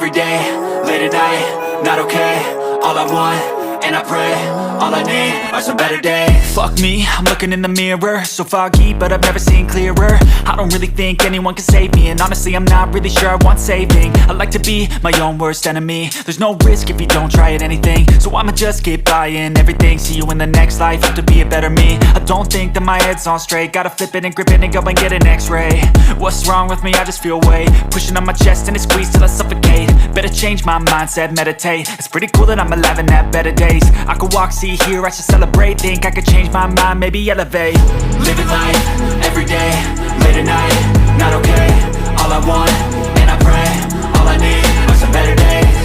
every day, late at night, not okay. All I want, and I pray, all I need are some better days. Fuck me, I'm looking in the mirror, so foggy, but I've never seen clearer. I don't really think anyone can save me, and honestly I'm not really sure I want saving. I like to be my own worst enemy. There's no risk if you don't try at anything, so I'ma just keep buying everything. See you in the next life, have to be a better me. I don't think that my head's on straight, gotta flip it and grip it and go and get an x-ray. What's wrong with me? I just feel weight pushing on my chest and it squeezes till I suffocate. Better change my mindset, meditate. It's pretty cool that I'm alive and have better days. I could walk, see, hear, I should celebrate. Think I could change my mind, maybe elevate. Living life, every day, late at night, not okay. All I want, and I pray, all I need are some better days.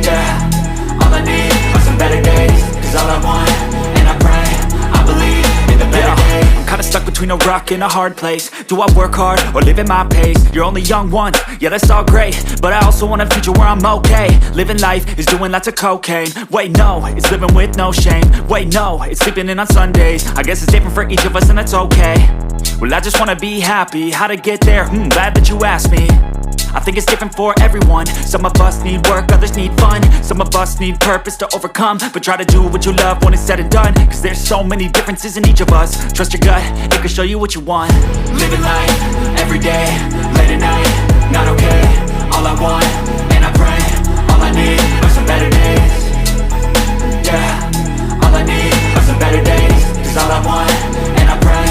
Yeah, all I need are some better days. Cause all I want, and I pray, I believe in the better days. I'm kinda stuck between a rock and a hard place. Do I work hard, or live at my pace? You're only young once, yeah that's all great, but I also want a future where I'm okay. Living life is doing lots of cocaine. Wait no, it's living with no shame. Wait no, it's sleeping in on Sundays. I guess it's different for each of us and that's okay. Well I just wanna be happy, how to get there? Glad that you asked me. I think it's different for everyone. Some of us need work, others need fun. Some of us need purpose to overcome. But try to do what you love when it's said and done. Cause there's so many differences in each of us. Trust your gut, it can show you what you want. Living life, every day, late at night, not okay. All I want, and I pray, all I need are some better days. Yeah, all I need are some better days. Cause all I want, and I pray,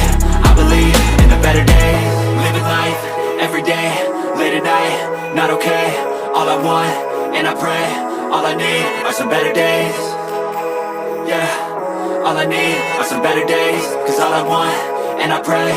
I believe in the better days. Living life, every day, late at night, not okay. All I want, and I pray, all I need are some better days. Yeah, all I need are some better days. Cause all I want, and I pray